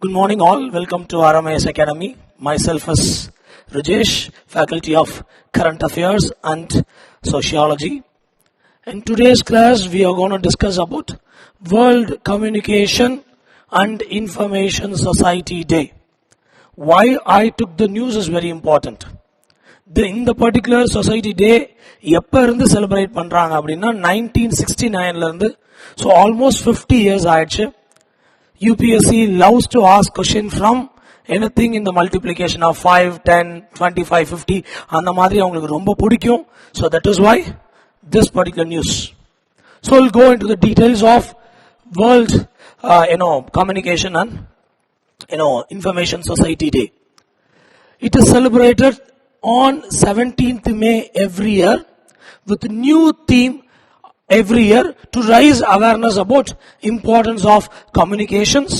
Good morning all. Welcome to RMIS Academy. Myself is Rajesh, Faculty of Current Affairs and Sociology. In today's class, we are going to discuss about World Communication and Information Society Day. Why I took the news is very important. In the particular Society Day, எப்ப இருந்து celebrate பண்றாங்க அப்படின்னா 1969ல இருந்து, so almost 50 years ஆயிடுச்சு. UPSC loves to ask question from anything in the multiplication of 5, 10, 25, 50. அந்த மாதிரி அவங்களுக்கு ரொம்ப பிடிக்கும். So that is why this particular news. So we'll go into the details of World Communication and Information Society Day. It is celebrated on 17th May every year with a new theme every year to raise awareness about importance of communications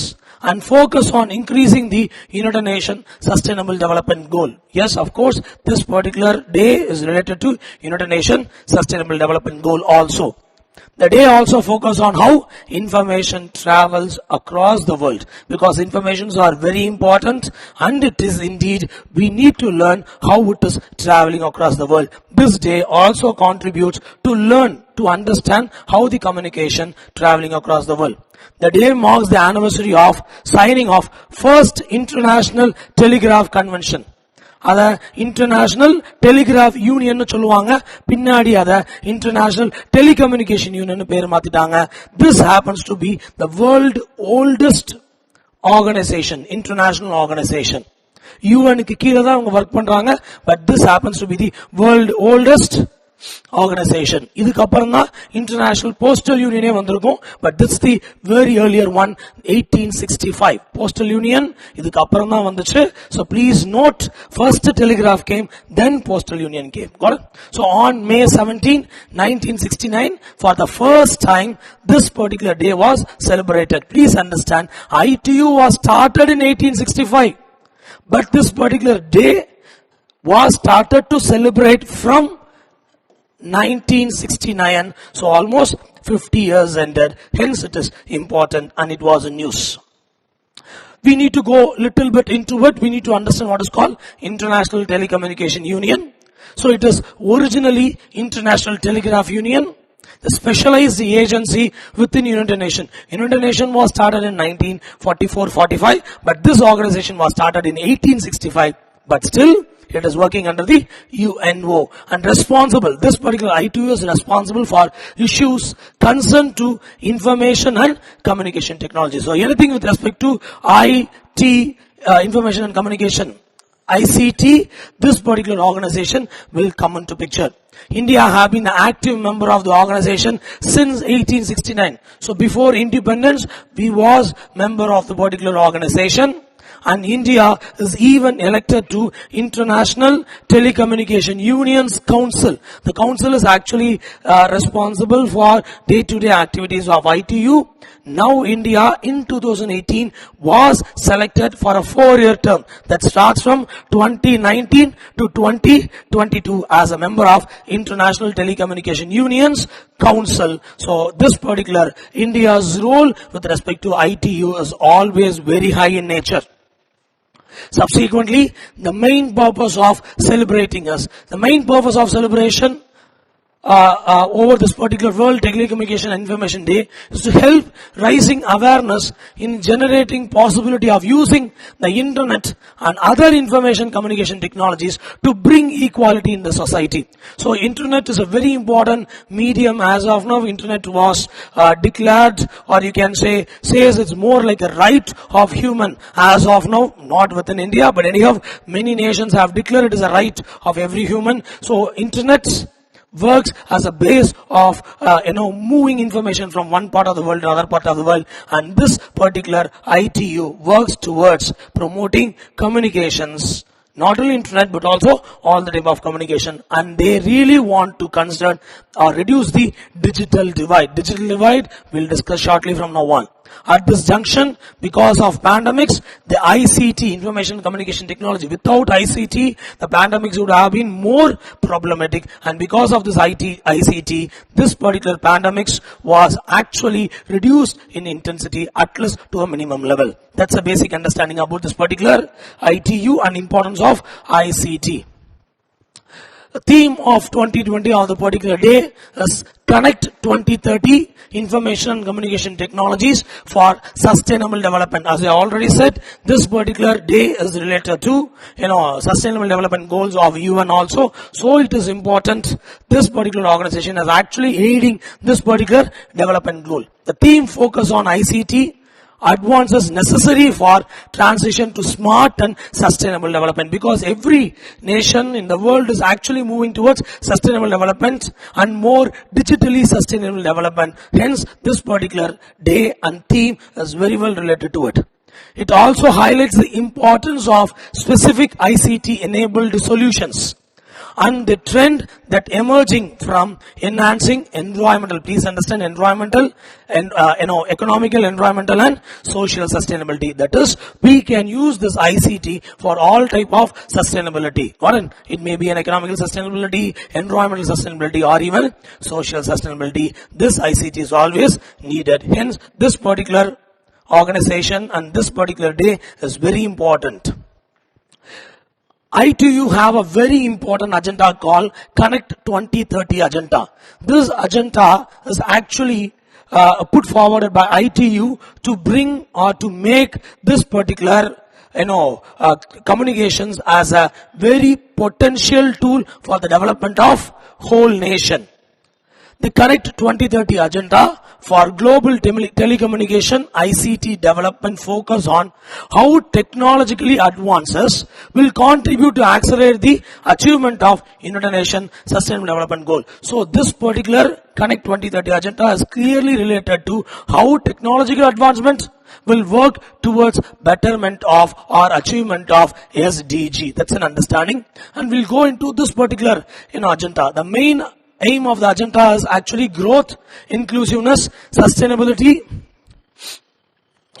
and focus on increasing the United Nations Sustainable Development Goal. Yes, of course, this particular day is related to United Nations Sustainable Development Goal also. The day also focuses on how information travels across the world, because informations are very important and it is indeed we need to learn how it is traveling across the world. This day also contributes to learn to understand how the communication traveling across the world. The day marks the anniversary of signing of first International Telegraph Convention. அத international telegraph union சொல்லுவாங்க, பின்னாடி அத international telecommunication union பேர் மாத்திட்டாங்க. This happens to be the world oldest organisation, international organisation. யூஎனுக்கு கீழே தான் அவங்க ஒர்க் பண்றாங்க, but this happens to be the world oldest organisation. இதுக்கு அப்புறம் தான் இன்டர்நேஷனல் போஸ்டல் யூனியனே வந்திருக்கும், but it's the very earlier one, 1865. Postal union இதுக்கு அப்புறம் தான் வந்துச்சு. So please note, first telegraph came, then postal union came. Got it? So on May 17, 1969, for the first time, this particular day was celebrated. Please understand, ITU was started in 1865, but this particular day was started to celebrate from 1969, so almost 50 years ended, hence it is important and it was a news. We need to go little bit into it. We need to understand what is called International Telecommunication Union. So it is originally International Telegraph Union, the specialized agency within United Nations. United Nations was started in 1944-45, but this organization was started in 1865, but still it is working under the UNO and responsible. This particular ITU is responsible for issues concerned to information and communication technology. So anything with respect to IT, information and communication, ICT, this particular organization will come into picture. India have been an active member of the organization since 1869. So before independence, we was member of the particular organization. And India is even elected to International Telecommunication Union's Council. The council is actually responsible for day-to-day activities of ITU. Now India in 2018 was selected for a 4-year term that starts from 2019 to 2022 as a member of International Telecommunication Union's Council. So this particular India's role with respect to ITU is always very high in nature. Subsequently, the main purpose of celebrating us, the main purpose of celebration over this particular World Telecommunication and Information Day is to help raising awareness in generating possibility of using the internet and other information communication technologies to bring equality in the society. So internet is a very important medium. As of now, internet was declared, or you can say says it's more like a right of human. As of now, not within India, but anyhow, many nations have declared it is a right of every human. So internet works as a base of moving information from one part of the world to another part of the world, and this particular ITU works towards promoting communications, not only internet but also all the type of communication, and they really want to consider or reduce the digital divide. Digital divide we'll discuss shortly from now on. At this junction, because of pandemics, the ICT, information communication technology, without ICT, the pandemics would have been more problematic, and because of this ICT, this particular pandemics was actually reduced in intensity at least to a minimum level. That's a basic understanding about this particular ITU and importance of ICT. The theme of 2020 of the particular day is Connect 2030 Information and Communication Technologies for Sustainable Development. As I already said, this particular day is related to Sustainable Development Goals of UN also. So it is important. This particular organization is actually aiding this particular development goal. The theme focus on ICT. Advances necessary for transition to smart and sustainable development, because every nation in the world is actually moving towards sustainable development and more digitally sustainable development. Hence, this particular day and theme is very well related to it. It also highlights the importance of specific ICT enabled solutions and the trend that emerging from enhancing environmental, please understand environmental and economical, environmental and social sustainability. That is, we can use this ICT for all type of sustainability. It may be an economical sustainability, environmental sustainability, or even social sustainability. This ICT is always needed. Hence, this particular organization and this particular day is very important. ITU have a very important agenda called Connect 2030 agenda. This agenda is actually put forward by ITU to bring or to make this particular communications as a very potential tool for the development of whole nation. The Connect 2030 agenda for global telecommunication ICT development focus on how technologically advances will contribute to accelerate the achievement of United Nations Sustainable Development Goal. So this particular Connect 2030 agenda is clearly related to how technological advancement will work towards betterment of or achievement of SDG. That's an understanding. And we'll go into this particular agenda. The main aim of the agenda is actually growth, inclusiveness, sustainability,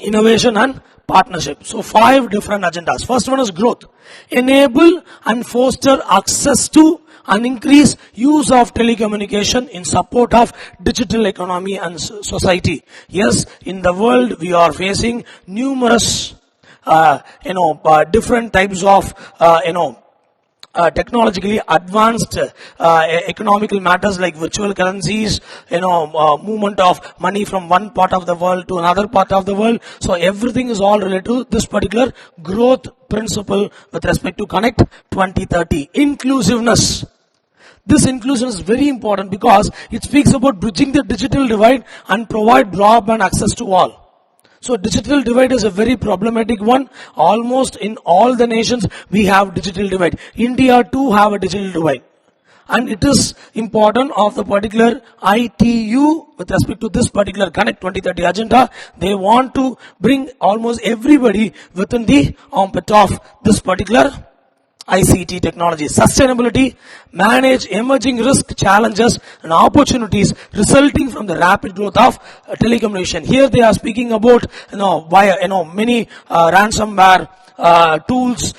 innovation and partnership. So 5 different agendas. First one is growth. Enable and foster access to and increase use of telecommunication in support of digital economy and society. Yes, in the world we are facing numerous different types of technologically advanced economical matters like virtual currencies, movement of money from one part of the world to another part of the world. So everything is all related to this particular growth principle with respect to Connect 2030. Inclusiveness. This inclusion is very important because it speaks about bridging the digital divide and provide broadband access to all. So digital divide is a very problematic one. Almost in all the nations we have digital divide. India too have a digital divide. And it is important of the particular ITU with respect to this particular Connect 2030 agenda. They want to bring almost everybody within the ambit of this particular ICT technology. Sustainability, manage emerging risk, challenges and opportunities resulting from the rapid growth of telecommunication. Here they are speaking about many ransomware tools,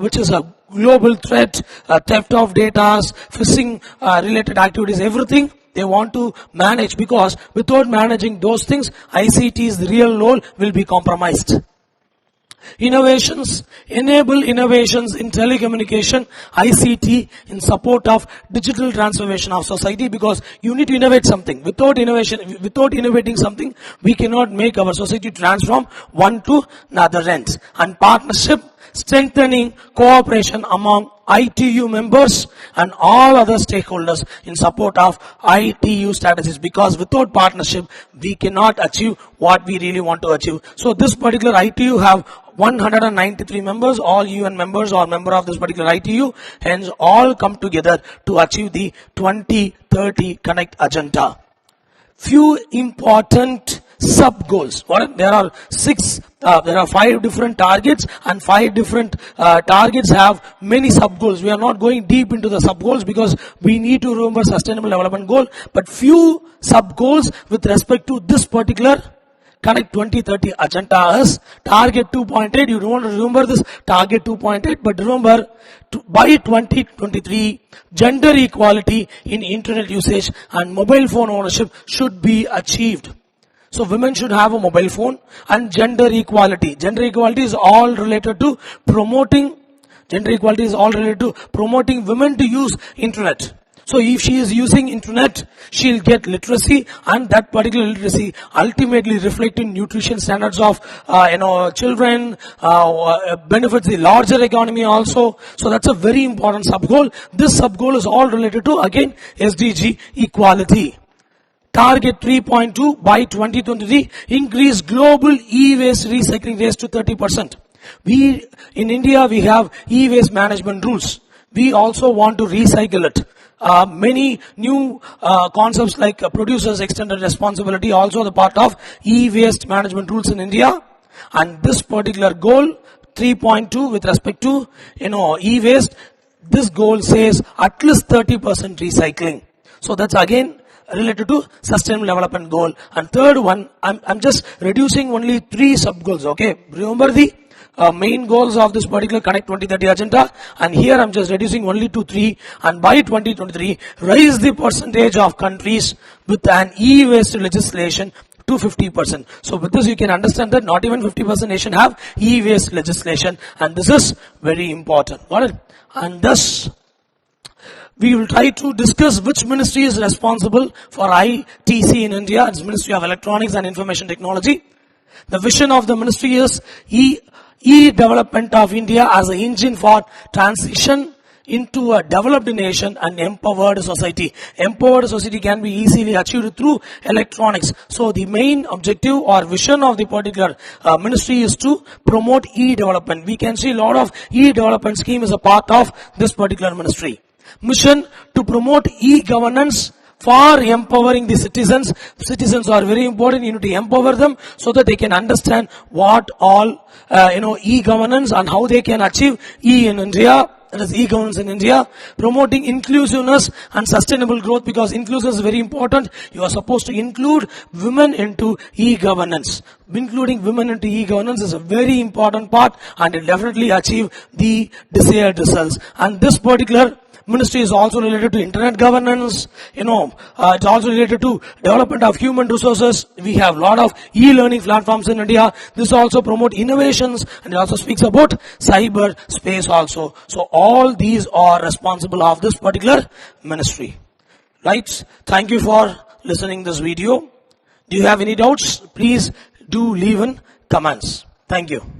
which is a global threat, theft of data, phishing related activities, everything they want to manage, because without managing those things, ICT's real role will be compromised. Innovations, enable innovations in telecommunication, ICT in support of digital transformation of society, because you need to innovate something. Without innovating something, we cannot make our society transform one to another end. And partnership, strengthening cooperation among ITU members and all other stakeholders in support of ITU strategies, because without partnership, we cannot achieve what we really want to achieve. So this particular ITU have 193 members, all UN members or member of this particular ITU, hence all come together to achieve the 2030 Connect agenda. Few important sub goals. There are 5 different targets, and 5 different targets have many sub goals. We are not going deep into the sub goals because we need to remember sustainable development goal, but few sub goals with respect to this particular Connect 2030 agenda is target 2.8. You don't remember this target 2.8, but remember by 2023, gender equality in internet usage and mobile phone ownership should be achieved. So women should have a mobile phone, and gender equality. Gender equality is all related to promoting women to use internet. So if she is using internet, she'll get literacy, and that particular literacy ultimately reflect in nutrition standards of children, benefits the larger economy also. So that's a very important sub-goal. This sub-goal is all related to, again, SDG equality. Target 3.2 by 2023, increase global e-waste recycling rates to 30%. In India, we have e-waste management rules. We also want to recycle it. Many new concepts like producers' extended responsibility, also the part of e-waste management rules in India. And this particular goal, 3.2, with respect to e-waste, this goal says at least 30% recycling. So that's again related to sustainable development goal. And third one, I'm just reducing only 3 sub goals. Okay, remember the main goals of this particular Connect 2030 agenda, and here I'm just reducing only to 3. And by 2023, raise the percentage of countries with an e-waste legislation to 50%. So with this, you can understand that not even 50% nation have e-waste legislation, and this is very important. Got it? And thus, we will try to discuss which ministry is responsible for ITC in India. It's Ministry of Electronics and Information Technology. The vision of the ministry is e-development of India as an engine for transition into a developed nation and empowered society. Empowered society can be easily achieved through electronics. So the main objective or vision of the particular ministry is to promote e-development. We can see a lot of e-development scheme is a part of this particular ministry. Mission to promote e-governance for empowering the citizens. Citizens are very important. You need to empower them so that they can understand what all e-governance and how they can achieve in India. That is e-governance in India. Promoting inclusiveness and sustainable growth, because inclusiveness is very important. You are supposed to include women into e-governance. Including women into e-governance is a very important part, and it will definitely achieve the desired results. And this particular ministry is also related to internet governance. It's also related to development of human resources. We have a lot of e-learning platforms in India. This also promote innovations, and it also speaks about cyber space also. So all these are responsible of this particular ministry. Right? Thank you for listening this video. Do you have any doubts? Please do leave in comments. Thank you.